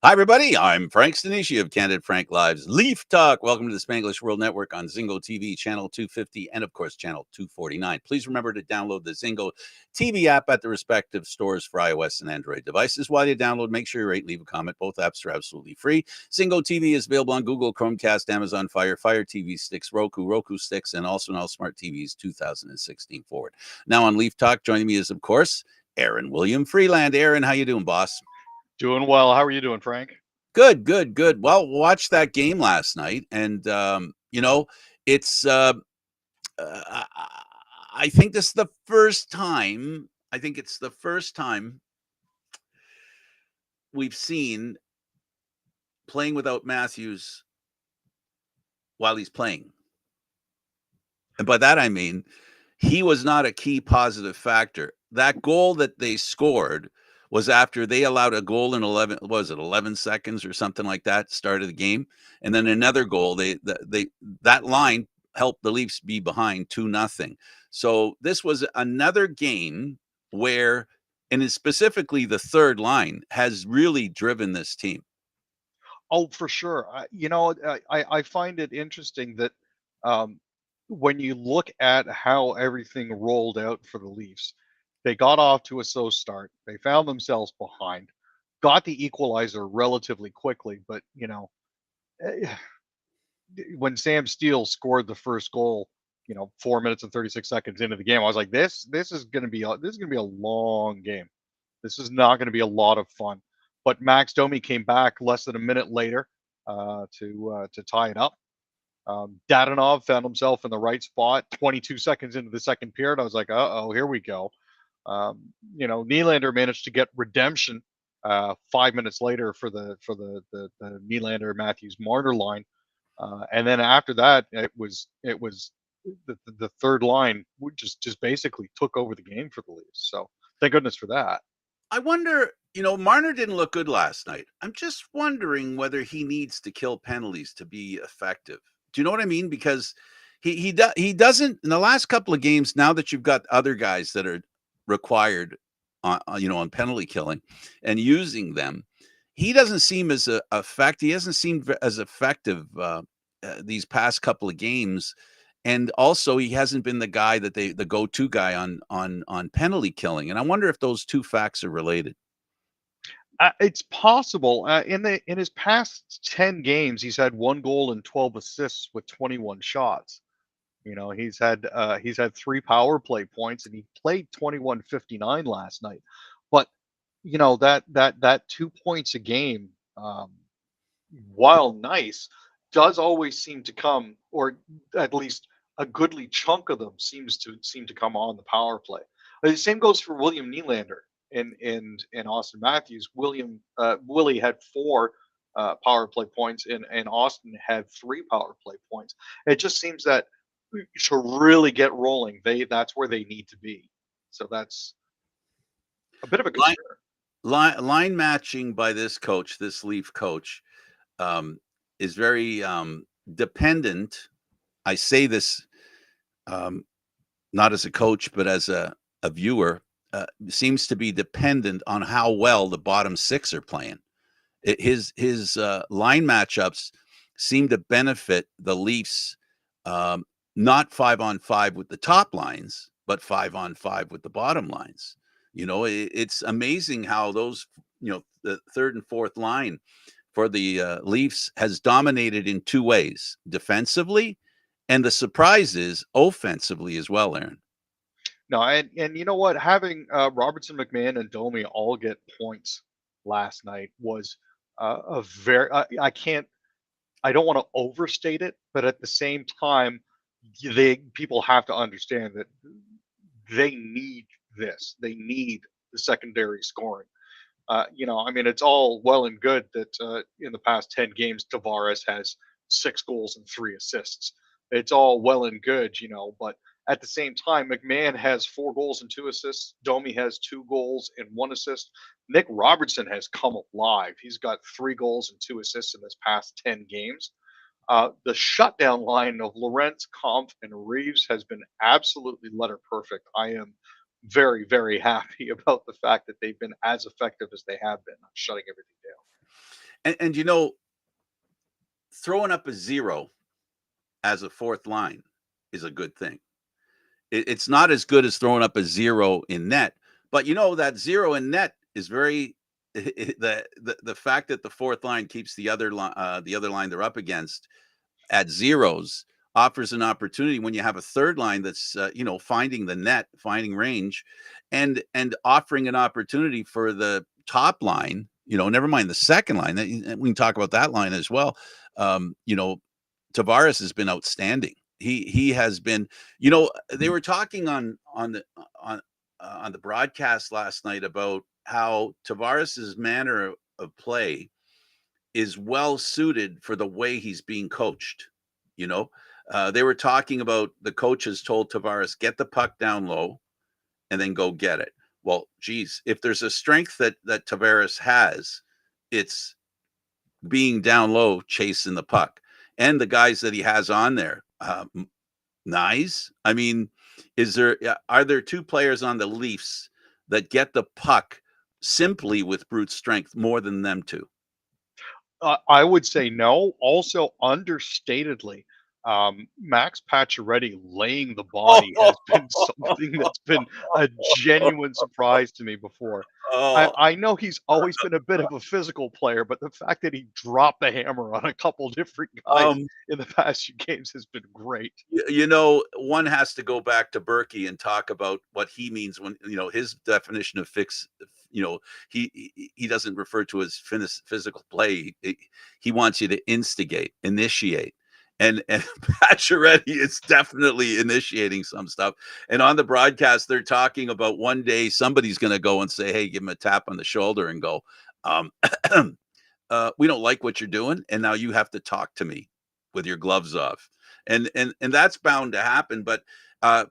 Hi, everybody. I'm Frank Stanisci of Candid Frank Live's Leaf Talk. Welcome to the Spanglish World Network on Zingo TV, channel 250, and of course, channel 249. Please remember to download the Zingo TV app at the respective stores for iOS and Android devices. While you download, make sure you rate, leave a comment. Both apps are absolutely free. Zingo TV is available on Google, Chromecast, Amazon Fire, Fire TV sticks, Roku sticks, and also now smart TVs 2016 forward. Now on Leaf Talk, joining me is, of course, Aaron William Freeland. Aaron, how you doing, boss? Doing well. How are you doing, Frank? Good, good, good. Well, watched that game last night, and it's. I I think this is the first time. I think it's the first time we've seen playing without Matthews while he's playing, and by that I mean he was not a key positive factor. That goal that they scored was after they allowed a goal in 11, was it 11 seconds or something like that, start of the game. And then another goal, that line helped the Leafs be behind 2-0. So this was another game where, and it's specifically the third line has really driven this team. Oh, for sure. I find it interesting that um, when you look at how everything rolled out for the Leafs, they got off to a slow start. They found themselves behind, got the equalizer relatively quickly, but eh, when Sam Steele scored the first goal, 4 minutes and 36 seconds into the game, I was like, this is going to be a long game. This is not going to be a lot of fun. But Max Domi came back less than a minute later to tie it up. Dadonov found himself in the right spot 22 seconds into the second period. I was like, oh, here we go. Nylander managed to get redemption 5 minutes later for the Nylander Matthews Marner line, and then after that, it was the third line just basically took over the game for the Leafs. So thank goodness for that. I wonder, Marner didn't look good last night. I'm just wondering whether he needs to kill penalties to be effective. Do you know what I mean? Because he doesn't in the last couple of games. Now that you've got other guys that are required, on penalty killing and using them, he doesn't seem as effective. He hasn't seemed as effective these past couple of games. And also, he hasn't been the guy that the go-to guy on penalty killing. And I wonder if those two facts are related. It's possible. In his past 10 games, he's had 1 goal and 12 assists with 21 shots. He's had 3 power play points, and he played 21:59 last night. But that 2 points a game, while nice, does always seem to come, or at least a goodly chunk of them seem to come on the power play. The same goes for William Nylander and Austin Matthews. Willie had 4 power play points, and Austin had 3 power play points. It just seems that to really get rolling, that's where they need to be. So that's a bit of a Line, concern. line matching by this coach, this Leaf coach, um, is very dependent. I say this um, not as a coach, but as a viewer, seems to be dependent on how well the bottom six are playing. His line matchups seem to benefit the Leafs, um, not 5-on-5 with the top lines, but 5-on-5 with the bottom lines. It's amazing how those, the third and fourth line for the Leafs has dominated in two ways: defensively, and the surprise is offensively as well, Aaron. No, and you know what? Having Robertson, McMahon, and Domi all get points last night was a very. I can't. I don't want to overstate it, but at the same time, people have to understand that they need this. They need the secondary scoring. I mean, it's all well and good that in the past 10 games, Tavares has 6 goals and 3 assists. It's all well and good, but at the same time, McMahon has 4 goals and 2 assists. Domi has 2 goals and 1 assist. Nick Robertson has come alive. He's got 3 goals and 2 assists in this past 10 games. The shutdown line of Lorentz, Kampf, and Reeves has been absolutely letter perfect. I am very, very happy about the fact that they've been as effective as they have been on shutting everything down. And throwing up a zero as a fourth line is a good thing. It's not as good as throwing up a zero in net, but that zero in net is very the fact that the fourth line keeps the other line they're up against at zeros offers an opportunity when you have a third line that's finding the net, finding range, and offering an opportunity for the top line. Never mind the second line. We can talk about that line as well. Um, you know, Tavares has been outstanding. He has been. They were talking on the broadcast last night about how Tavares's manner of play is well suited for the way he's being coached. You know, they were talking about the coaches told Tavares, get the puck down low and then go get it. Well, geez, if there's a strength that Tavares has, it's being down low, chasing the puck, and the guys that he has on there. Nice. I mean, are there two players on the Leafs that get the puck simply with brute strength more than them two? I would say no. Also, understatedly, Max Pacioretty laying the body has been something that's been a genuine surprise to me before. I, Oh, I know he's always been a bit of a physical player, but the fact that he dropped the hammer on a couple different guys um, in the past few games has been great. one has to go back to Berkey and talk about what he means when his definition of fix. He doesn't refer to as physical play. He wants you to instigate, initiate, and Pacioretty is definitely initiating some stuff. And on the broadcast, they're talking about one day somebody's going to go and say, "Hey, give him a tap on the shoulder and go." Um, we don't like what you're doing, and now you have to talk to me with your gloves off, and that's bound to happen. But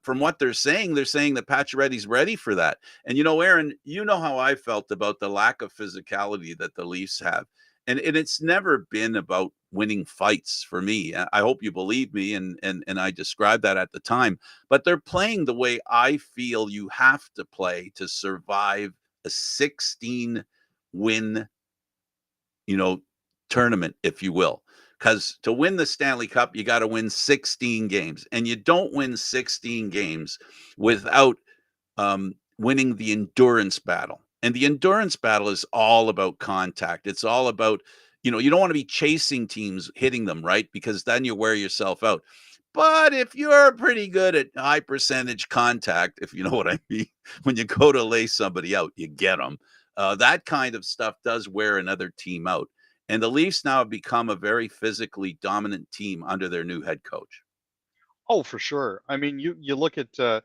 from what they're saying that Pacioretty's ready for that. And Aaron, you know how I felt about the lack of physicality that the Leafs have, and it's never been about winning fights for me. I hope you believe me, and I described that at the time. But they're playing the way I feel you have to play to survive a 16 win you know, tournament, if you will. Because to win the Stanley Cup, you got to win 16 games. And you don't win 16 games without winning the endurance battle. And the endurance battle is all about contact. It's all about, you don't want to be chasing teams, hitting them, right? Because then you wear yourself out. But if you're pretty good at high percentage contact, if you know what I mean, when you go to lay somebody out, you get them. That kind of stuff does wear another team out. And the Leafs now have become a very physically dominant team under their new head coach. Oh, for sure. I mean, you look at the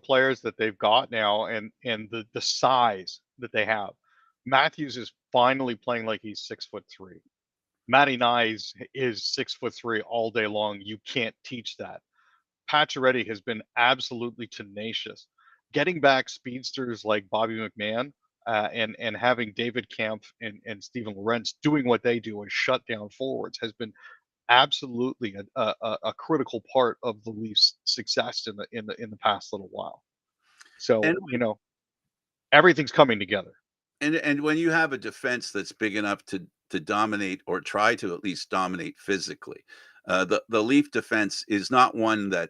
players that they've got now, and the size that they have. Matthews is finally playing like he's 6'3". Matty Nyes is 6'3" all day long. You can't teach that. Pacioretty has been absolutely tenacious. Getting back speedsters like Bobby McMahon, and having David Kampf and Steven Lorentz doing what they do and shut down forwards has been absolutely a critical part of the Leafs' success in the past little while. So, And everything's coming together. and when you have a defense that's big enough to dominate or try to at least dominate physically, the Leaf defense is not one that,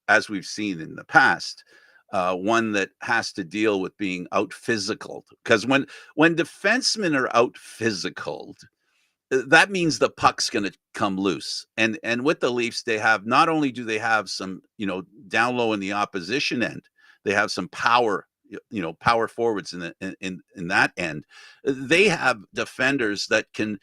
as we've seen in the past, one that has to deal with being out physical. Because when defensemen are out physical, that means the puck's going to come loose. And with the Leafs, they have not only do they have some down low in the opposition end, they have some power power forwards in that end. They have defenders that can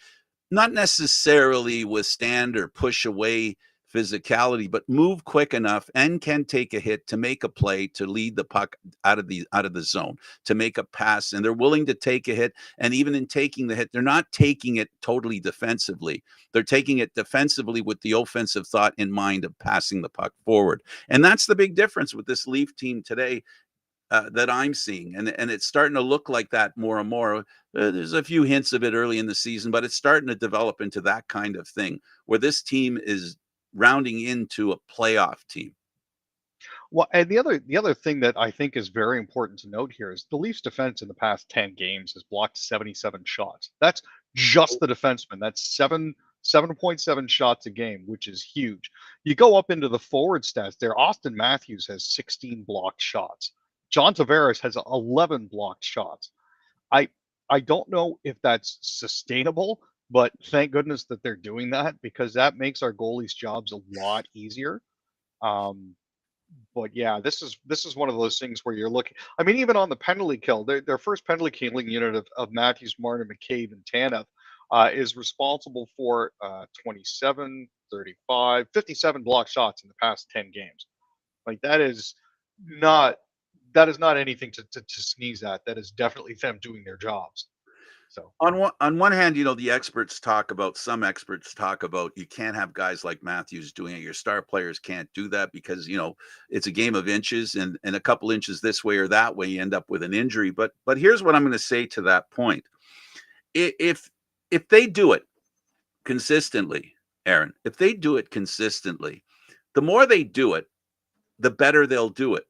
not necessarily withstand or push away physicality, but move quick enough and can take a hit to make a play to lead the puck out of the zone, to make a pass. And they're willing to take a hit. And even in taking the hit, they're not taking it totally defensively. They're taking it defensively with the offensive thought in mind of passing the puck forward. And that's the big difference with this Leaf team today that I'm seeing, and it's starting to look like that more and more. There's a few hints of it early in the season, but it's starting to develop into that kind of thing where this team is rounding into a playoff team. Well, and the other thing that I think is very important to note here is the Leafs defense in the past 10 games has blocked 77 shots. That's Just the defenseman. That's 7.7 shots a game, which is huge. You go up into the forward stats there. Austin Matthews has 16 blocked shots. John Tavares has 11 blocked shots. I I don't know if that's sustainable, but thank goodness that they're doing that because that makes our goalies' jobs a lot easier. Um, but yeah, this is one of those things where you're looking. I mean, even on the penalty kill, their first penalty killing unit of Matthews, Martin, McCabe, and Tanev is responsible for 27, 35, 57 block shots in the past 10 games. Like not that is not anything to sneeze at. That is definitely them doing their jobs. So On one hand, the experts talk about some experts talk about you can't have guys like Matthews doing it. Your star players can't do that because it's a game of inches, and a couple inches this way or that way, you end up with an injury. But here's what I'm going to say to that point: if if they do it consistently, Aaron, if they do it consistently, the more they do it, the better they'll do it.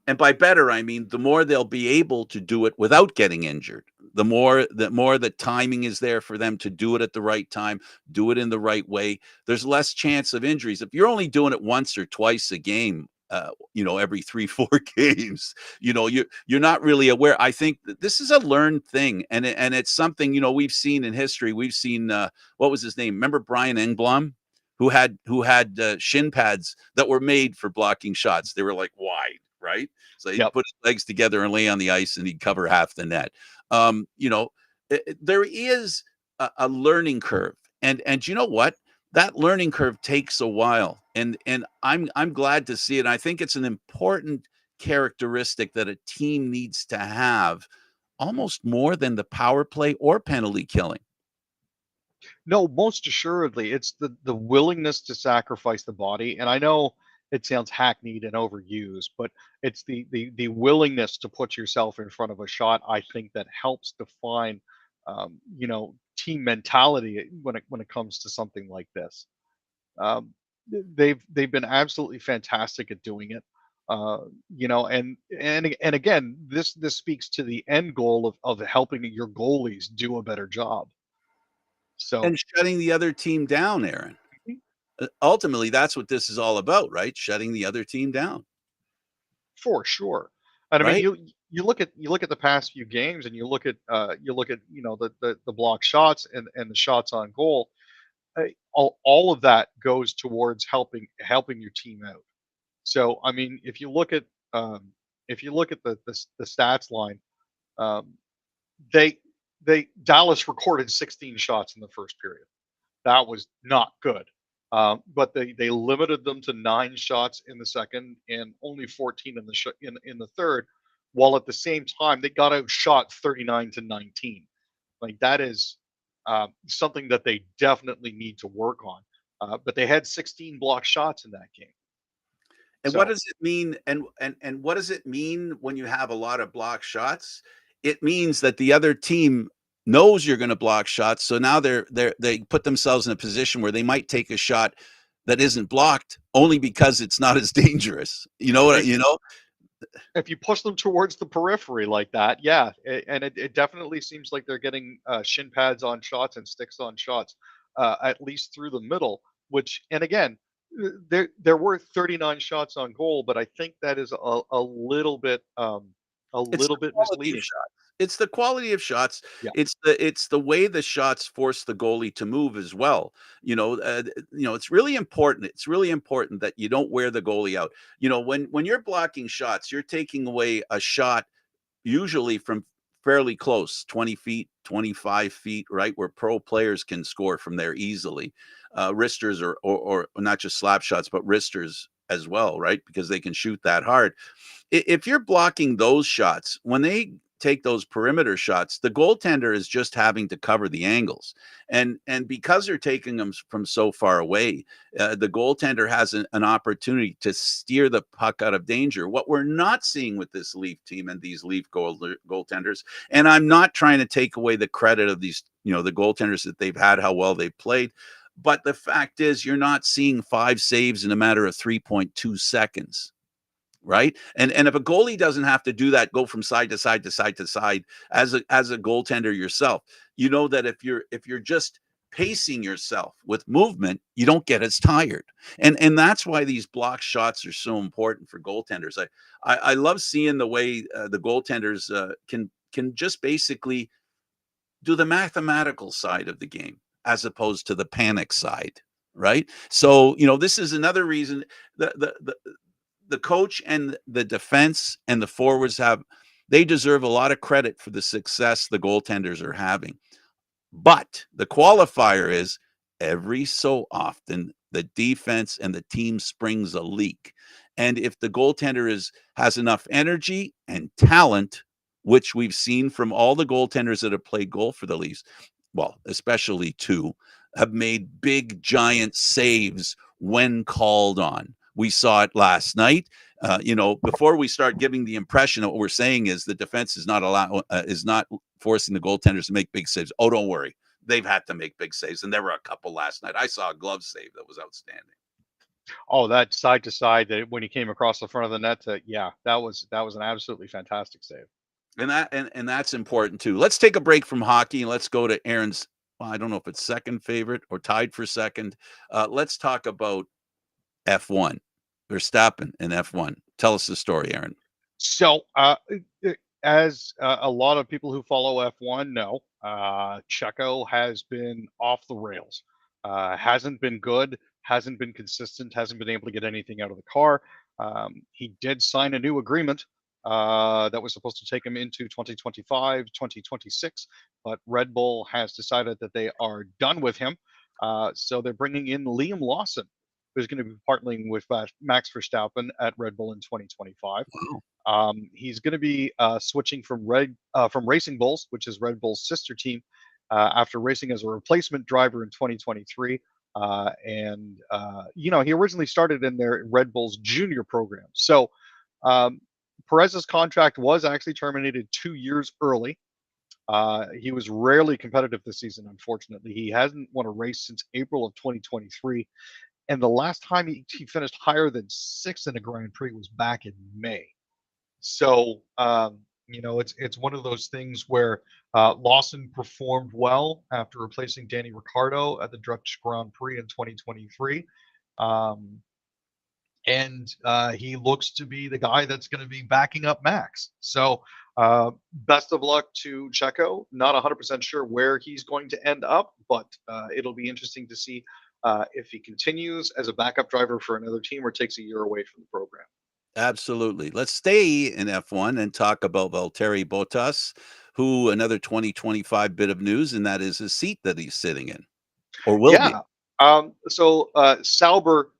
And by better, I mean the more they'll be able to do it without getting injured. The more the timing is there for them to do it at the right time, do it in the right way. There's less chance of injuries. If you're only doing it once or twice a game, every 3-4 games, you're not really aware. I think that this is a learned thing, and it's something we've seen in history. We've seen what was his name? Remember Brian Engblom, who had shin pads that were made for blocking shots. They were like wide, right? So he'd yep. put his legs together and lay on the ice, and he'd cover half the net. There is a learning curve, and you know what? That learning curve takes a while, and I'm glad to see it. I think it's an important characteristic that a team needs to have, almost more than the power play or penalty killing. No, most assuredly, it's the willingness to sacrifice the body. And I know it sounds hackneyed and overused, but it's the willingness to put yourself in front of a shot. I think that helps define, team mentality when it comes to something like this. Um, they've been absolutely fantastic at doing it. Uh, and again, this speaks to the end goal of helping your goalies do a better job. So And shutting the other team down, Aaron. Ultimately, that's what this is all about, right? Shutting the other team down, for sure. And I mean, right? you look at the past few games, and you look at the block shots and the shots on goal. All of that goes towards helping your team out. So I mean, if you look at the stats line, um, they Dallas recorded 16 shots in the first period. That was not good. But they limited them to 9 shots in the second and only 14 in the third, while at the same time they got outshot 39-19. Like that is something that they definitely need to work on. But they had 16 block shots in that game. And what So does it mean? And what does it mean when you have a lot of block shots? It means that the other team knows you're going to block shots, so now they put themselves in a position where they might take a shot that isn't blocked only because it's not as dangerous. You know what? if if you push them towards the periphery like that, yeah, and it definitely seems like they're getting shin pads on shots and sticks on shots, at least through the middle. Which, and again, there were 39 shots on goal, but I think that is a It's little the bit quality of misleading. shots. It's the quality of shots. Yeah. It's the way the shots force the goalie to move as well. It's really important. It's really important that you don't wear the goalie out. When you're blocking shots, you're taking away a shot usually from fairly close, 20 feet, 25 feet, right? Where pro players can score from there easily. Wristers or not just slap shots, but wristers as well, right? Because they can shoot that hard. If you're blocking those shots, when they take those perimeter shots, the goaltender is just having to cover the angles, and because they're taking them from so far away, the goaltender has an opportunity to steer the puck out of danger. What we're not seeing with this Leaf team and these Leaf goaltenders, and I'm not trying to take away the credit of these, the goaltenders that they've had, how well they've played. But the fact is, you're not seeing 5 saves in a matter of 3.2 seconds, right? And if a goalie doesn't have to do that, go from side to side to side to side as a goaltender yourself, you know that if you're just pacing yourself with movement, you don't get as tired. And that's why these block shots are so important for goaltenders. I love seeing the way the goaltenders can just basically do the mathematical side of the game as opposed to the panic side, right? So, this is another reason the coach and the defense and the forwards they deserve a lot of credit for the success the goaltenders are having. But the qualifier is every so often the defense and the team springs a leak. And if the goaltender has enough energy and talent, which we've seen from all the goaltenders that have played goal for the Leafs, well, especially two, have made big giant saves when called on. We saw it last night. Before we start giving the impression that what we're saying is the defense is not forcing the goaltenders to make big saves. Oh, don't worry. They've had to make big saves, and there were a couple last night. I saw a glove save that was outstanding. Oh, that side to side that when he came across the front of the net, yeah, that was an absolutely fantastic save. And that's important too. Let's take a break from hockey and let's go to Aaron's. Well, I don't know if it's second favorite or tied for second. Let's talk about F1. Verstappen in F1. Tell us the story, Aaron. So, as a lot of people who follow F1 know, Checo has been off the rails. Hasn't been good, hasn't been consistent, hasn't been able to get anything out of the car. He did sign a new agreement that was supposed to take him into 2025, 2026, but Red Bull has decided that they are done with him. So they're bringing in Liam Lawson, who's going to be partnering with Max Verstappen at Red Bull in 2025. Wow. He's going to be switching from Racing Bulls, which is Red Bull's sister team, after racing as a replacement driver in 2023. He originally started in their Red Bull's junior program. So Perez's contract was actually terminated 2 years early. He was rarely competitive this season, unfortunately. He hasn't won a race since April of 2023. And the last time he finished higher than sixth in a Grand Prix was back in May. So it's one of those things where Lawson performed well after replacing Danny Ricciardo at the Dutch Grand Prix in 2023, and he looks to be the guy that's going to be backing up Max. So best of luck to Checo. Not 100% sure where he's going to end up, but it'll be interesting to see if he continues as a backup driver for another team or takes a year away from the program. Absolutely. Let's stay in F1 and talk about Valtteri Bottas, who another 2025 bit of news, and that is his seat that he's sitting in or will be. Yeah. Sauber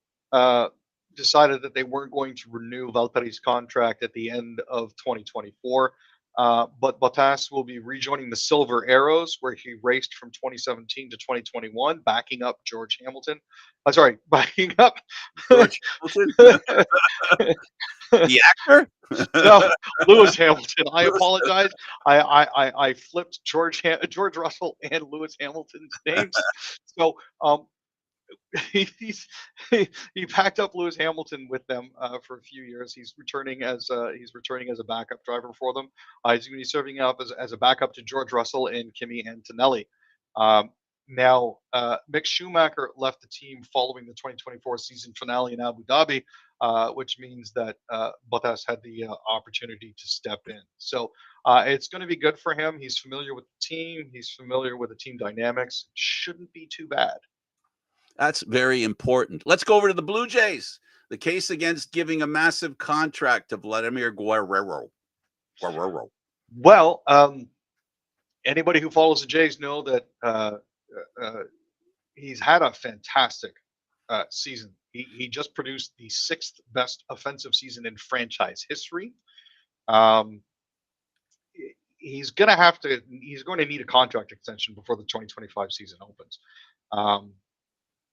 decided that they weren't going to renew Valtteri's contract at the end of 2024. But Bottas will be rejoining the Silver Arrows, where he raced from 2017 to 2021, backing up George Hamilton. Backing up George Hamilton? The actor? No, Lewis Hamilton. I apologize. I flipped George Russell and Lewis Hamilton's names. So he's he packed up Lewis Hamilton with them for a few years. He's returning as a backup driver for them. He's going to be serving up as a backup to George Russell and Kimi Antonelli. Now, Mick Schumacher left the team following the 2024 season finale in Abu Dhabi, which means that Bottas had the opportunity to step in. So it's going to be good for him. He's familiar with the team. He's familiar with the team dynamics. Shouldn't be too bad. That's very important. Let's go over to the Blue Jays. The case against giving a massive contract to Vladimir Guerrero. Well, anybody who follows the Jays know that he's had a fantastic season. He just produced the sixth best offensive season in franchise history. He's going to need a contract extension before the 2025 season opens.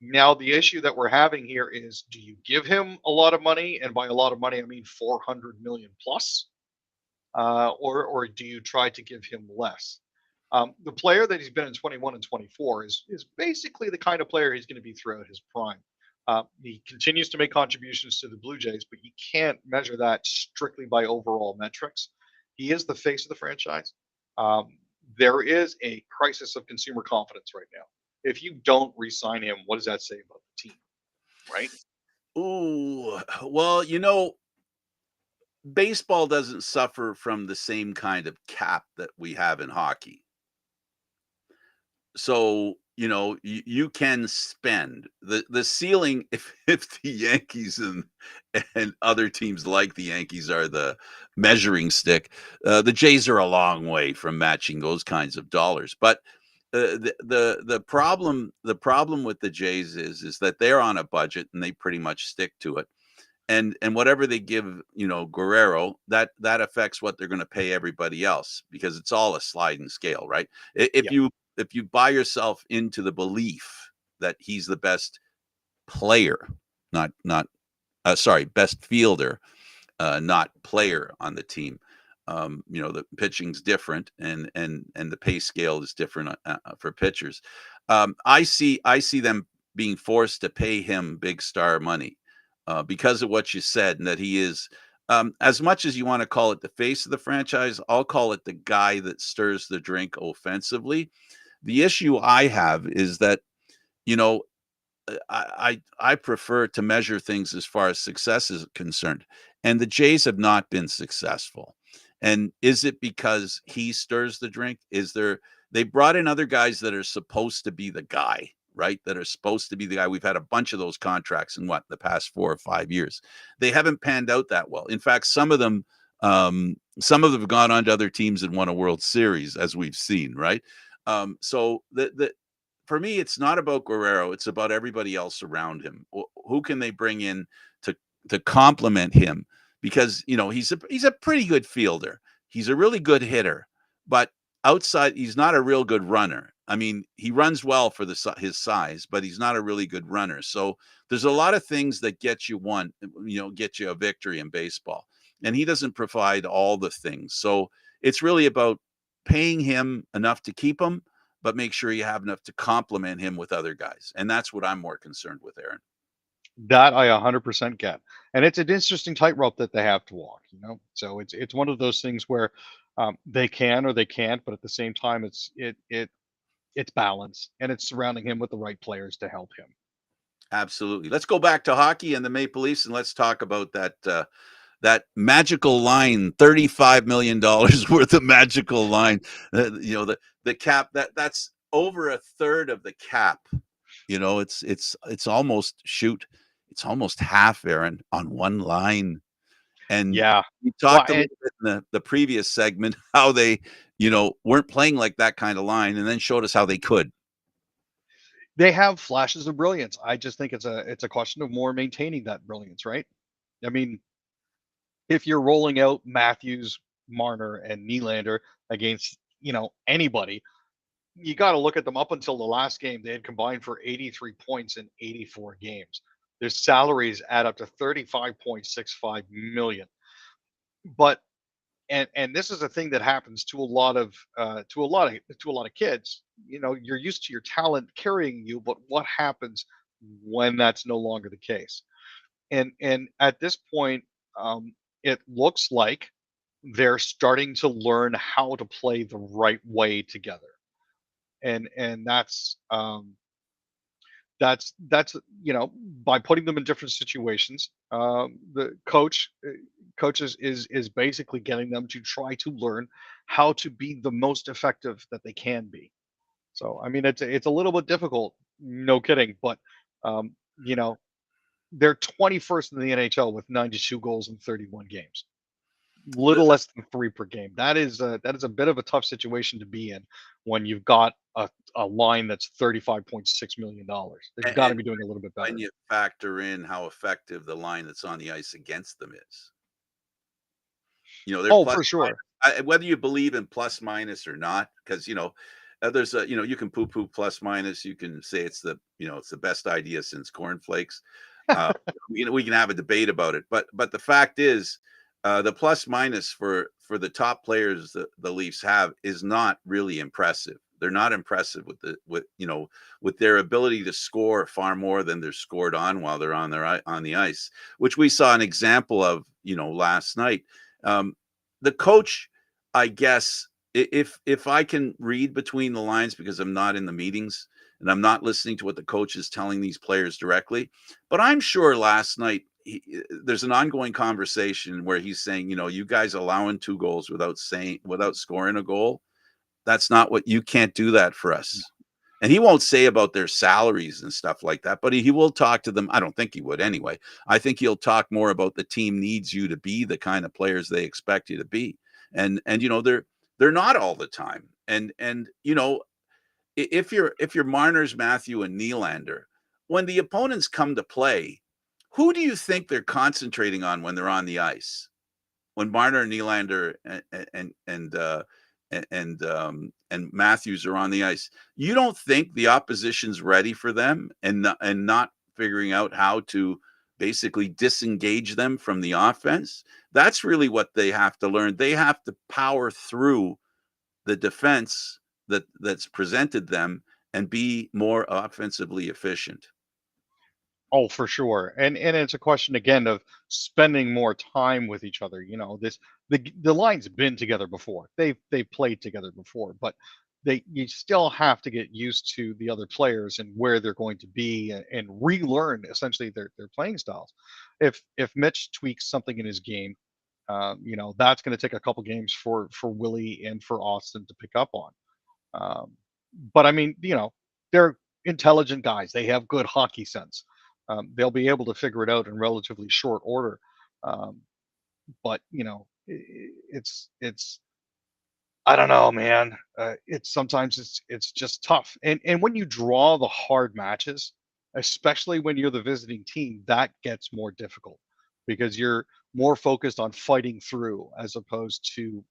Now, the issue that we're having here is, do you give him a lot of money? And by a lot of money, I mean 400 million plus, or do you try to give him less? The player that he's been in 21 and 24 is basically the kind of player he's going to be throughout his prime. He continues to make contributions to the Blue Jays, but you can't measure that strictly by overall metrics. He is the face of the franchise. there is a crisis of consumer confidence right now. If you don't re-sign him, what does that say about the team, right? Ooh, well, baseball doesn't suffer from the same kind of cap that we have in hockey. So, you can spend the ceiling if the Yankees and other teams like the Yankees are the measuring stick, the Jays are a long way from matching those kinds of dollars. But the problem with the Jays is that they're on a budget and they pretty much stick to it. And whatever they give, Guerrero, that affects what they're going to pay everybody else because it's all a sliding scale, right? If Yeah. you buy yourself into the belief that he's the best player, not sorry, best fielder, not player on the team. The pitching's different, and the pay scale is different for pitchers. I see them being forced to pay him big star money because of what you said, and that he is. As much as you want to call it the face of the franchise, I'll call it the guy that stirs the drink offensively. The issue I have is that you know I prefer to measure things as far as success is concerned, and the Jays have not been successful. And is it because he stirs the drink? Is there they brought in other guys that are supposed to be the guy, right? That are supposed to be the guy. We've had a bunch of those contracts in the past 4 or 5 years. They haven't panned out that well. In fact, some of them have gone on to other teams and won a World Series, as we've seen, right? So the for me, it's not about Guerrero. It's about everybody else around him. Who can they bring in to complement him? Because he's a pretty good fielder. He's a really good hitter, but outside, he's not a real good runner. I mean, he runs well for his size, but he's not a really good runner. So there's a lot of things that get you a victory in baseball, and he doesn't provide all the things. So it's really about paying him enough to keep him, but make sure you have enough to complement him with other guys. And that's what I'm more concerned with, Aaron. That I 100% get, and it's an interesting tightrope that they have to walk. So it's one of those things where they can or they can't, but at the same time, it's balance and it's surrounding him with the right players to help him. Absolutely. Let's go back to hockey and the Maple Leafs, and let's talk about that magical line, $35 million worth of magical line. The cap that's over a third of the cap. It's almost it's almost half, Aaron, on one line. And Yeah. we Well, talked a and little bit in the previous segment how they, weren't playing like that kind of line, and then showed us how they could. they have flashes of brilliance. I just think it's a question of more maintaining that brilliance, right? I mean, if you're rolling out Matthews, Marner, and Nylander against anybody, you got to look at them. Up until the last game, they had combined for 83 points in 84 games. Their salaries add up to 35.65 million. But and this is a thing that happens to a lot of kids. You're used to your talent carrying you, but what happens when that's no longer the case? And at this point, it looks like they're starting to learn how to play the right way together, and that's by putting them in different situations. The coach is basically getting them to try to learn how to be the most effective that they can be. So I mean, it's a little bit difficult, no kidding, but um, you know they're 21st in the NHL with 92 goals in 31 games, The, little less than three per game. That is a bit of a tough situation to be in when you've got a line that's $35.6 million. They've got to and be doing a little bit when better. you factor in how effective the line that's on the ice against them is, they're Oh, plus for sure. whether you believe in plus minus or not, because there's a you can poo poo plus minus, you can say it's the best idea since cornflakes. Uh, we can have a debate about it, but the fact is, the plus minus for the top players that the Leafs have is not really impressive. They're not impressive with their ability to score far more than they're scored on while they're on the ice, which we saw an example of last night. Um, the coach, I guess, if I can read between the lines because I'm not in the meetings and I'm not listening to what the coach is telling these players directly, but I'm sure last night there's an ongoing conversation where he's saying, you guys allowing 2 goals without scoring a goal. That's not what you can't do that for us. And he won't say about their salaries and stuff like that, but he will talk to them. I don't think he would anyway. I think he'll talk more about the team needs you to be the kind of players they expect you to be. And they're not all the time. And if you're Marner's, Matthew, and Nylander, when the opponents come to play, who do you think they're concentrating on when they're on the ice? When Marner and Nylander and Matthews are on the ice, you don't think the opposition's ready for them and not figuring out how to basically disengage them from the offense? That's really what they have to learn. They have to power through the defense that's presented them and be more offensively efficient. Oh, for sure. And it's a question again of spending more time with each other. The line's been together before. They've played together before, but you still have to get used to the other players and where they're going to be, and relearn essentially their playing styles. If Mitch tweaks something in his game, that's going to take a couple games for Willie and for Austin to pick up on. Um, but I mean, they're intelligent guys. They have good hockey sense. They'll be able to figure it out in relatively short order. Um, but it's I don't know, man. It's sometimes it's just tough. And when you draw the hard matches, especially when you're the visiting team, that gets more difficult because you're more focused on fighting through as opposed to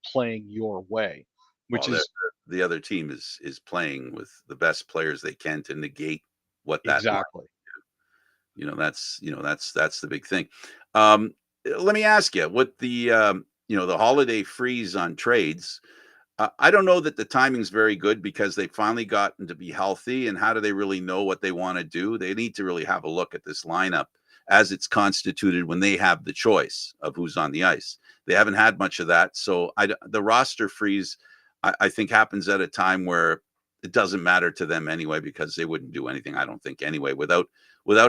playing your way, which Well, is the other team is playing with the best players they can to negate what that line. exactly. That's the big thing. Um, Let me ask you, what the holiday freeze on trades. I don't know that the timing's very good because they finally gotten to be healthy. And how do they really know what they want to do? They need to really have a look at this lineup as it's constituted when they have the choice of who's on the ice. They haven't had much of that. So the roster freeze, I think, happens at a time where it doesn't matter to them anyway, because they wouldn't do anything, I don't think, anyway, without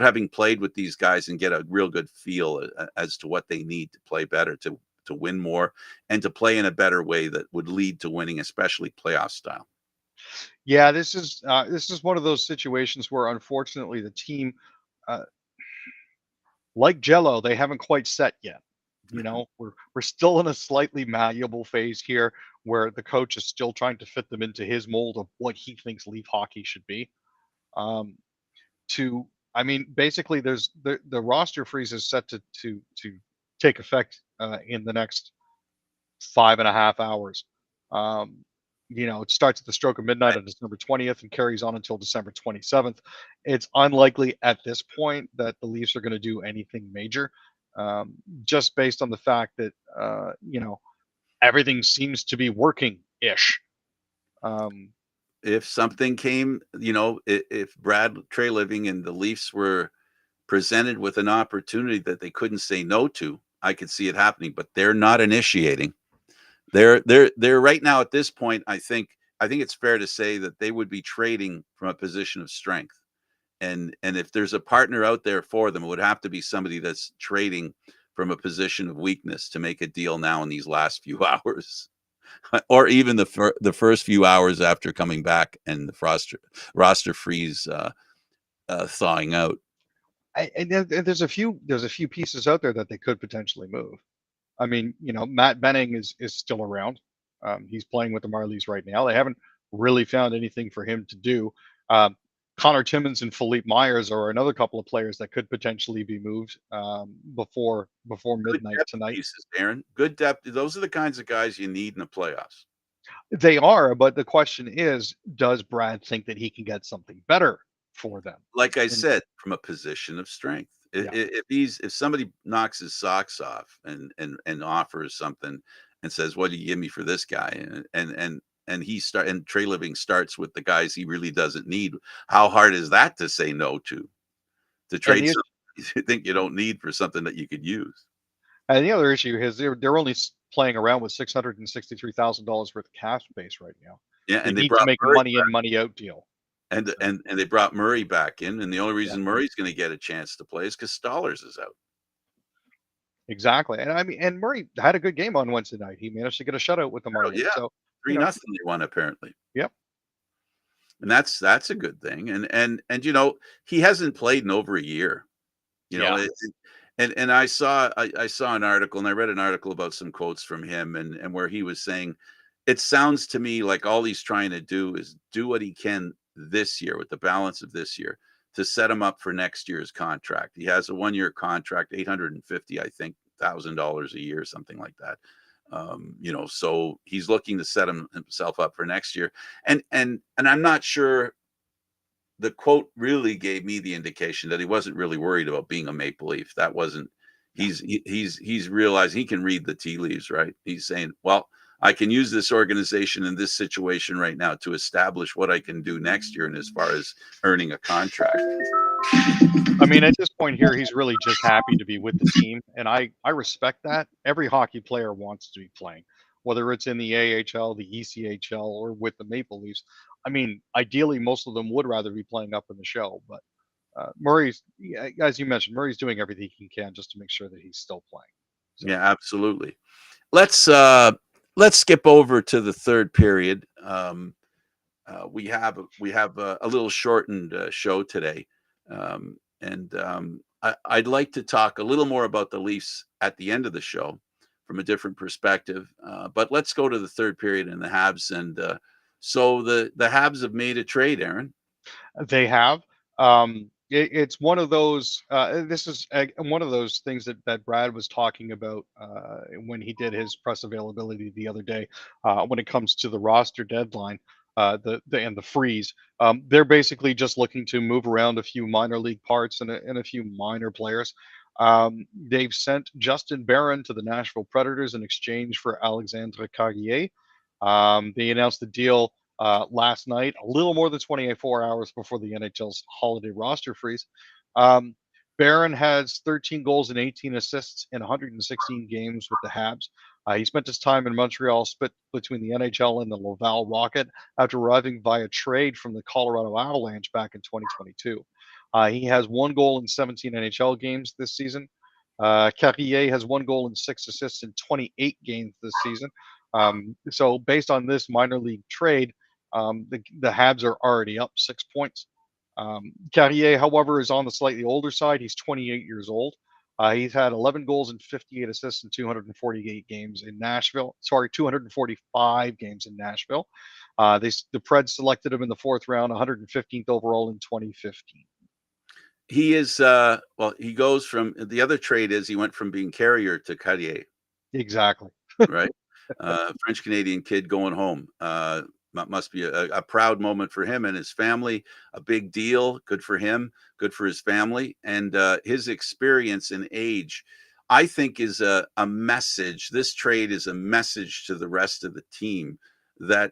having played with these guys and get a real good feel as to what they need to play better, to win more, and to play in a better way that would lead to winning, especially playoff style. Yeah, this is one of those situations where unfortunately the team, uh, like Jello, they haven't quite set yet. We're still in a slightly malleable phase here, where the coach is still trying to fit them into his mold of what he thinks Leaf hockey should be. Um, to I mean, basically, there's the roster freeze is set to take effect in the next 5.5 hours. Um, it starts at the stroke of midnight on December 20th and carries on until December 27th. It's unlikely at this point that the Leafs are going to do anything major, just based on the fact that everything seems to be working ish. Um, If something came, if Brad Treliving and the Leafs were presented with an opportunity that they couldn't say no to, I could see it happening, but they're not initiating. They're right now at this point. I think it's fair to say that they would be trading from a position of strength, and if there's a partner out there for them, it would have to be somebody that's trading from a position of weakness to make a deal now in these last few hours, or even the first few hours after coming back and the roster freeze thawing out. and there's a few pieces out there that they could potentially move. I mean, Matt Benning is still around. He's playing with the Marlies right now. They haven't really found anything for him to do. Um, Connor Timmins and Philippe Myers are another couple of players that could potentially be moved before Good midnight depth tonight. pieces, Aaron. Good depth. Those are the kinds of guys you need in the playoffs. They are, but the question is, does Brad think that he can get something better for them? Like I And said, from a position of strength. yeah, If somebody knocks his socks off and offers something and says, "What do you give me for this guy?" and Trey Living starts with the guys he really doesn't need, how hard is that to say no to and trade something you think you don't need for something that you could use? the other issue is they're only playing around with $663,000 worth of cap space right now. Yeah, They and they need to brought make a Murray money in, money out deal. and So, and they brought Murray back in, and the only yeah, reason Murray's going to get a chance to play is because Stollers is out. exactly. And I mean, and Murray had a good game on Wednesday night. He managed to get a shutout with the Oh, Marlins. yeah, So, you 3 know, nothing they won apparently. yep, And that's a good thing. And he hasn't played in over a year. You know, yeah, and I saw an article and I read an article about some quotes from him and where he was saying, it sounds to me like all he's trying to do is do what he can this year with the balance of this year to set him up for next year's contract. He has a 1-year contract, 850, I think, $1,000 a year, something like that. So he's looking to set himself up for next year. And I'm not sure the quote really gave me the indication that he wasn't really worried about being a Maple Leaf. That wasn't no, he's realized he can read the tea leaves, right? He's saying, well, I can use this organization in this situation right now to establish what I can do next year and as far as earning a contract. I mean, at this point here, he's really just happy to be with the team, and I respect that. Every hockey player wants to be playing, whether it's in the AHL, the ECHL, or with the Maple Leafs. I mean, ideally, most of them would rather be playing up in the show, but Murray's, yeah, as you mentioned, Murray's doing everything he can just to make sure that he's still playing. So, Yeah, absolutely. Let's skip over to the third period. We have a little shortened show today, I'd like to talk a little more about the Leafs at the end of the show from a different perspective. But let's go to the third period and the Habs. And so the Habs have made a trade, Aaron. they have. It's one of those. This is one of those things that Brad was talking about when he did his press availability the other day. When it comes to the roster deadline, and the freeze, they're basically just looking to move around a few minor league parts and a few minor players. They've sent Justin Barron to the Nashville Predators in exchange for Alexandre Carrier. They announced the deal last night, a little more than 24 hours before the NHL's holiday roster freeze. Um, Barron has 13 goals and 18 assists in 116 games with the Habs. He spent his time in Montreal split between the NHL and the Laval Rocket after arriving via trade from the Colorado Avalanche back in 2022. He has 1 goal in 17 NHL games this season. Carrier has 1 goal and 6 assists in 28 games this season. So based on this minor league trade, the Habs are already up 6 points. Carrier, however, is on the slightly older side. He's 28 years old. He's had 11 goals and 58 assists in 248 games in Nashville. Sorry, 245 games in Nashville. The Preds selected him in the fourth round, 115th overall in 2015. He is he goes from the other trade is he went from being Carrier to Carrier, Exactly. right? French Canadian kid going home. Must be a proud moment for him and his family. A big deal. Good for him. Good for his family and his experience and age. I think is a message. This trade is a message to the rest of the team that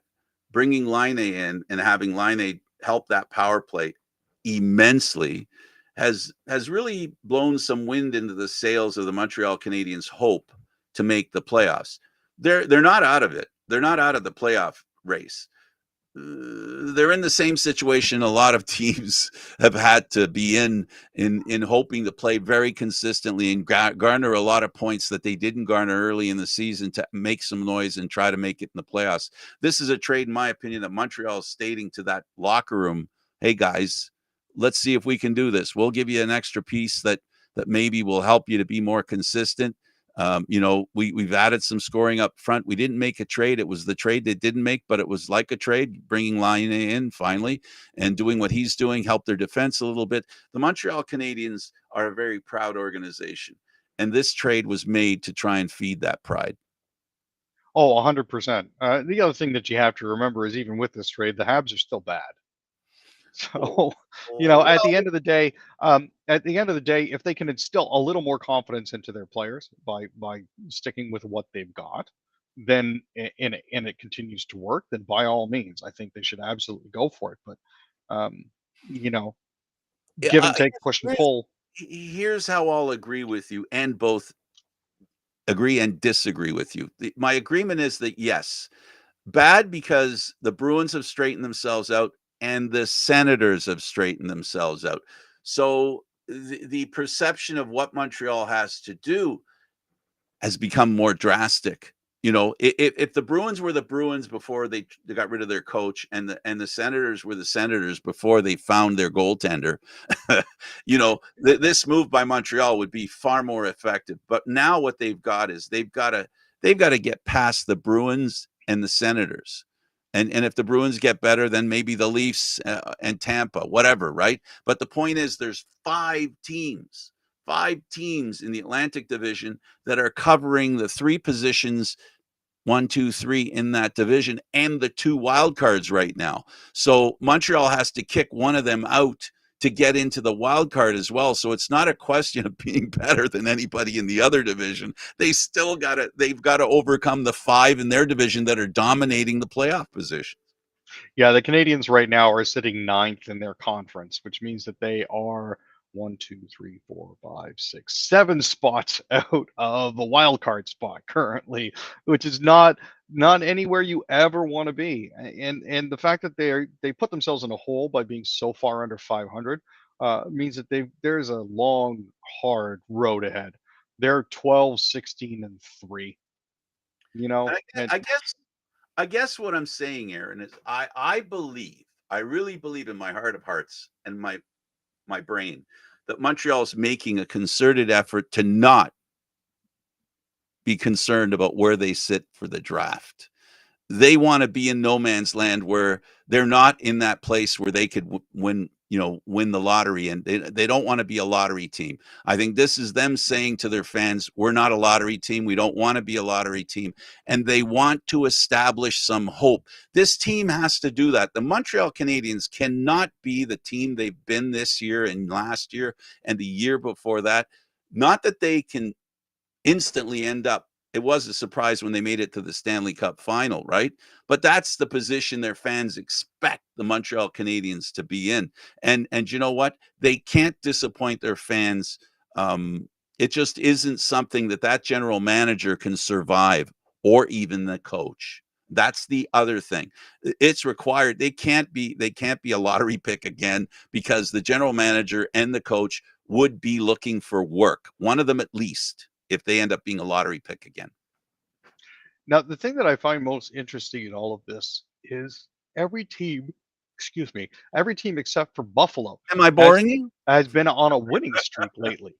bringing Line in and having Line help that power play immensely has really blown some wind into the sails of the Montreal Canadiens' hope to make the playoffs. They're not out of it. They're not out of the playoff race. They're in the same situation a lot of teams have had to be in hoping to play very consistently and garner a lot of points that they didn't garner early in the season to make some noise and try to make it in the playoffs. This is a trade, in my opinion, that Montreal is stating to that locker room, hey guys, let's see if we can do this. We'll give you an extra piece that maybe will help you to be more consistent. We've added some scoring up front. We didn't make a trade. It was the trade that didn't make, but it was like a trade, bringing Line in finally and doing what he's doing, help their defense a little bit. The Montreal Canadiens are a very proud organization, and this trade was made to try and feed that pride. Oh, 100%. The other thing that you have to remember is even with this trade, the Habs are still bad. So, at the Well, end of the day, if they can instill a little more confidence into their players by sticking with what they've got, then and it continues to work, then by all means, I think they should absolutely go for it. But um, you know, yeah, give and take, push and here's, pull. here's how I'll agree with you and both agree and disagree with you. My agreement is that yes, bad because the Bruins have straightened themselves out and the Senators have straightened themselves out. So the perception of what Montreal has to do has become more drastic. You know, if the Bruins were the Bruins before they got rid of their coach, and the Senators were the Senators before they found their goaltender, this move by Montreal would be far more effective. But now what they've got is they've got to get past the Bruins and the Senators, and if the Bruins get better, then maybe the Leafs and Tampa, whatever, right? But the point is, there's five teams in the Atlantic Division that are covering the three positions, 1, 2, 3 in that division, and the two wild cards right now. So Montreal has to kick one of them out to get into the wild card as well. So it's not a question of being better than anybody in the other division. They've got to overcome the five in their division that are dominating the playoff position. Yeah, the Canadians right now are sitting ninth in their conference, which means that they are 1, 2, 3, 4, 5, 6, 7 spots out of the wild card spot currently, which is not anywhere you ever want to be. And the fact that they put themselves in a hole by being so far under 500 means that there's a long, hard road ahead. They're 12, 16, and 3. You know, And and I guess what I'm saying, Aaron, is I really believe in my heart of hearts and my brain that Montreal is making a concerted effort to not be concerned about where they sit for the draft. They want to be in no man's land where they're not in that place where they could win the lottery, and they don't want to be a lottery team. I think this is them saying to their fans, we're not a lottery team, we don't want to be a lottery team, and they want to establish some hope. This team has to do that. The Montreal Canadiens cannot be the team they've been this year and last year and the year before that. Not that they can instantly end up. It was a surprise when they made it to the Stanley Cup final, right? But that's the position their fans expect the Montreal Canadiens to be in. And you know what? They can't disappoint their fans. It just isn't something that general manager can survive, or even the coach. That's the other thing. It's required. They can't be a lottery pick again, because the general manager and the coach would be looking for work. One of them at least, if they end up being a lottery pick again. now the thing that I find most interesting in all of this is every team, excuse me, every team except for Buffalo Am I has boring you? has been on a winning streak lately.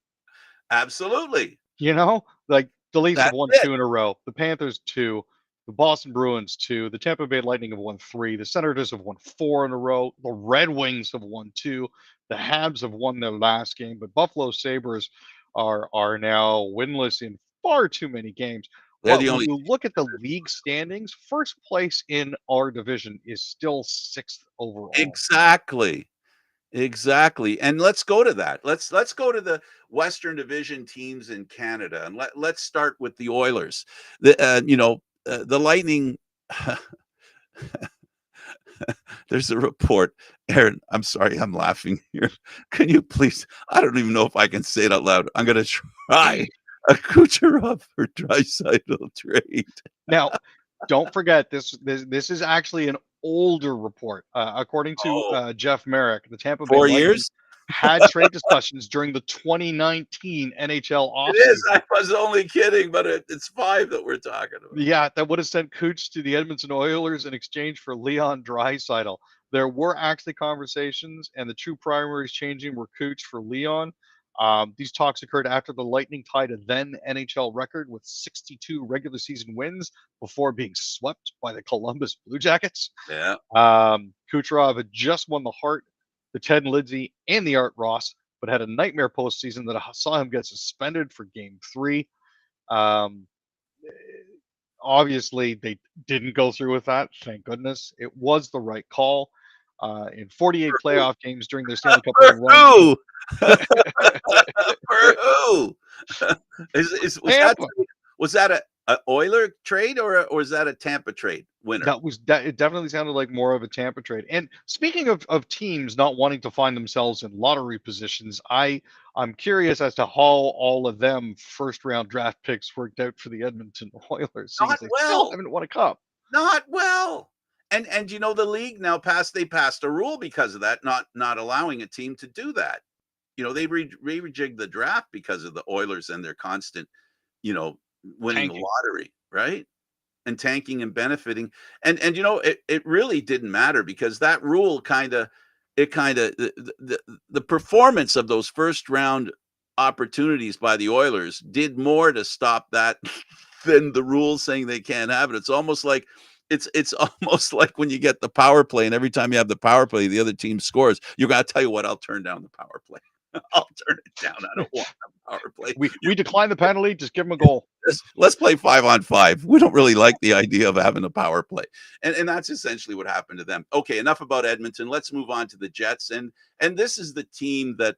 Absolutely. You know, like the Leafs have That's won it. 2 in a row, the Panthers 2, the Boston Bruins 2, the Tampa Bay Lightning have won 3, the Senators have won 4 in a row, the Red Wings have won 2, the Habs have won their last game, but Buffalo Sabres are now winless in far too many games. They're But the when only you look at the league standings, first place in our division is still sixth overall. exactly. Exactly. And let's go to that. Let's go to the Western Division teams in Canada, and let's start with the Oilers. The Lightning. There's a report. Aaron, I'm sorry, I'm laughing here. Can you please? I don't even know if I can say it out loud. I'm going to try a Kucherov for Draisaitl trade. Now, don't forget this is actually an older report. According to Oh, Jeff Merrick, the Tampa Bay 4 years? Lightning had trade discussions during the 2019 NHL It is. offseason. I was only kidding, but it's five that we're talking about. Yeah, that would have sent Cooch to the Edmonton Oilers in exchange for Leon Draisaitl. There were actually conversations, and the true primaries changing were Cooch for Leon. These talks occurred after the Lightning tied a then NHL record with 62 regular season wins before being swept by the Columbus Blue Jackets. Yeah. Kucherov had just won the Hart, the Ted Lindsay, and the Art Ross, but had a nightmare postseason that saw him get suspended for Game 3. Um, Obviously, they didn't go through with that. Thank goodness. It was the right call. In 48 For who? playoff games during their Stanley Cup For winning run, who? For who? Was that Tampa. was that A Oiler trade or is that a Tampa trade winner? That it definitely sounded like more of a Tampa trade. And speaking of teams not wanting to find themselves in lottery positions, I'm curious as to how all of them first round draft picks worked out for the Edmonton Oilers, seeing Not as they still well. haven't won a cup. Not well. And the league now passed a rule because of that, not allowing a team to do that. They rejigged the draft because of the Oilers and their constant, you know, winning the Tanking. lottery, right? And tanking and benefiting. And it really didn't matter because that rule the performance of those first round opportunities by the Oilers did more to stop that than the rules saying they can't have it. It's almost like when you get the power play, and every time you have the power play, the other team scores. You're gonna tell you what, I'll turn down the power play. I'll turn it down. I don't want a power play. We decline the penalty, just give them a goal. Let's play 5-on-5. We don't really like the idea of having a power play. And that's essentially what happened to them. Okay, enough about Edmonton. Let's move on to the Jets. And this is the team that,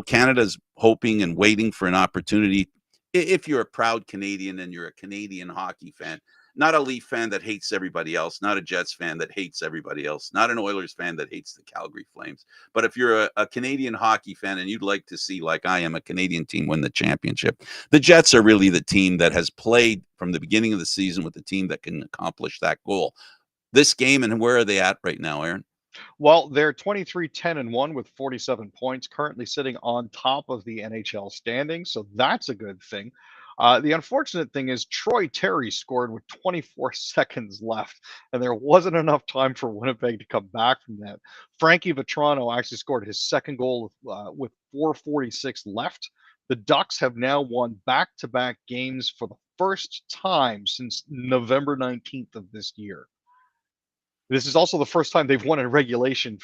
Canada's hoping and waiting for an opportunity. If you're a proud Canadian and you're a Canadian hockey fan, not a Leaf fan that hates everybody else, not a Jets fan that hates everybody else, not an Oilers fan that hates the Calgary Flames. But if you're a Canadian hockey fan and you'd like to see, like I am, a Canadian team win the championship, the Jets are really the team that has played from the beginning of the season with the team that can accomplish that goal. This game, and where are they at right now, Aaron? Well, they're 23-10-1 with 47 points, currently sitting on top of the NHL standings, so that's a good thing. The unfortunate thing is Troy Terry scored with 24 seconds left, and there wasn't enough time for Winnipeg to come back from that. Frankie Vetrano actually scored his second goal with 4:46 left. The Ducks have now won back-to-back games for the first time since November 19th of this year. This is also the first time they've won in regulation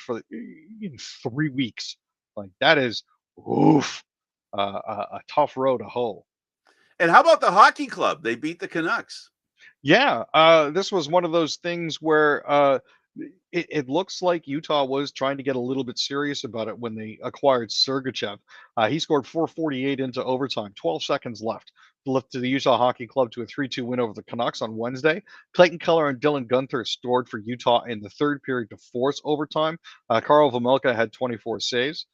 in 3 weeks. Like that is oof, a tough row to hoe. And how about the hockey club? They beat the Canucks. Yeah, this was one of those things where it looks like Utah was trying to get a little bit serious about it when they acquired Sergachev. He scored 4:48 into overtime, 12 seconds left to lift the Utah Hockey Club to a 3-2 win over the Canucks on Wednesday. Clayton Keller and Dylan Gunther scored for Utah in the third period to force overtime. Carl Vomilka had 24 saves.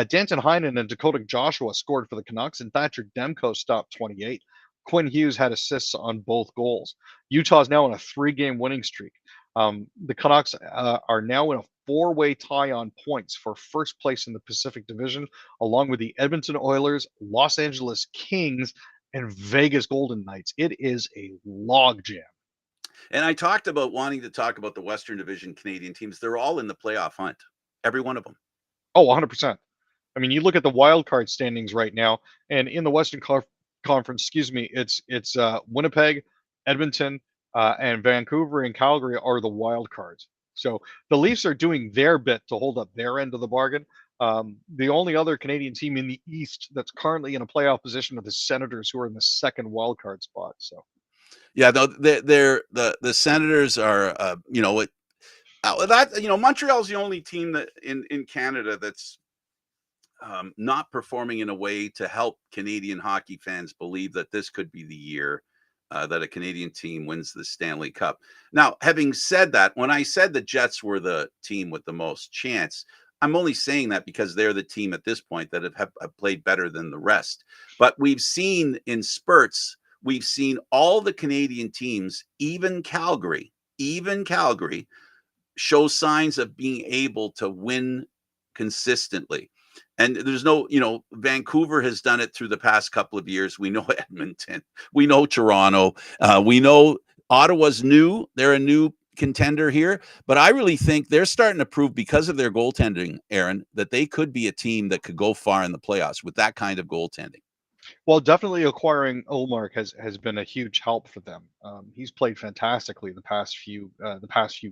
Danton Heinen and Dakota Joshua scored for the Canucks, and Patrick Demko stopped 28. Quinn Hughes had assists on both goals. Utah is now on a 3-game winning streak. The Canucks are now in a 4-way tie on points for first place in the Pacific Division, along with the Edmonton Oilers, Los Angeles Kings, and Vegas Golden Knights. It is a logjam. And I talked about wanting to talk about the Western Division Canadian teams. They're all in the playoff hunt, every one of them. Oh, 100%. I mean, you look at the wild card standings right now, and in the Western Conference, excuse me, it's Winnipeg, Edmonton, and Vancouver and Calgary are the wild cards. So the Leafs are doing their bit to hold up their end of the bargain. The only other Canadian team in the East that's currently in a playoff position are the Senators, who are in the second wild card spot. So Yeah, no, they're the Senators are, Montreal's the only team that in Canada that's not performing in a way to help Canadian hockey fans believe that this could be the year that a Canadian team wins the Stanley Cup. Now, having said that, when I said the Jets were the team with the most chance, I'm only saying that because they're the team at this point that have played better than the rest. But we've seen in spurts, we've seen all the Canadian teams, even Calgary, show signs of being able to win consistently. And there's no, Vancouver has done it through the past couple of years. We know Edmonton, we know Toronto, we know Ottawa's new. They're a new contender here, but I really think they're starting to prove because of their goaltending, Aaron, that they could be a team that could go far in the playoffs with that kind of goaltending. well, definitely acquiring Olmark has been a huge help for them. He's played fantastically the past few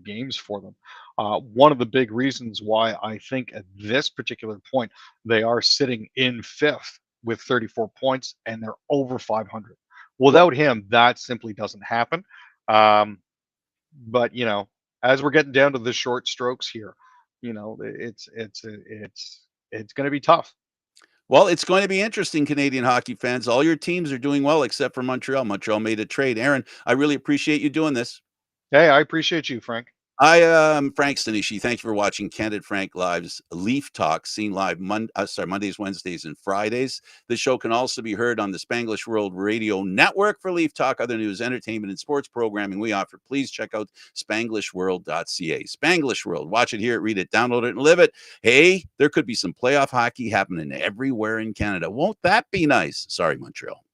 games for them. One of the big reasons why I think at this particular point they are sitting in fifth with 34 points and they're over 500. Well, Without him, that simply doesn't happen. Um, but as we're getting down to the short strokes here, it's going to be tough. Well, it's going to be interesting, Canadian hockey fans. All your teams are doing well except for Montreal. Montreal made a trade. Aaron, I really appreciate you doing this. Hey, I appreciate you, Frank. I am Frank Stanisci. Thank you for watching Candid Frank Live's Leaf Talk, seen live Mondays, Wednesdays, and Fridays. This show can also be heard on the Spanglish World Radio Network for Leaf Talk, other news, entertainment, and sports programming we offer. Please check out SpanglishWorld.ca. Spanglish World. Watch it, hear it, read it, download it, and live it. Hey, there could be some playoff hockey happening everywhere in Canada. Won't that be nice? Sorry, Montreal.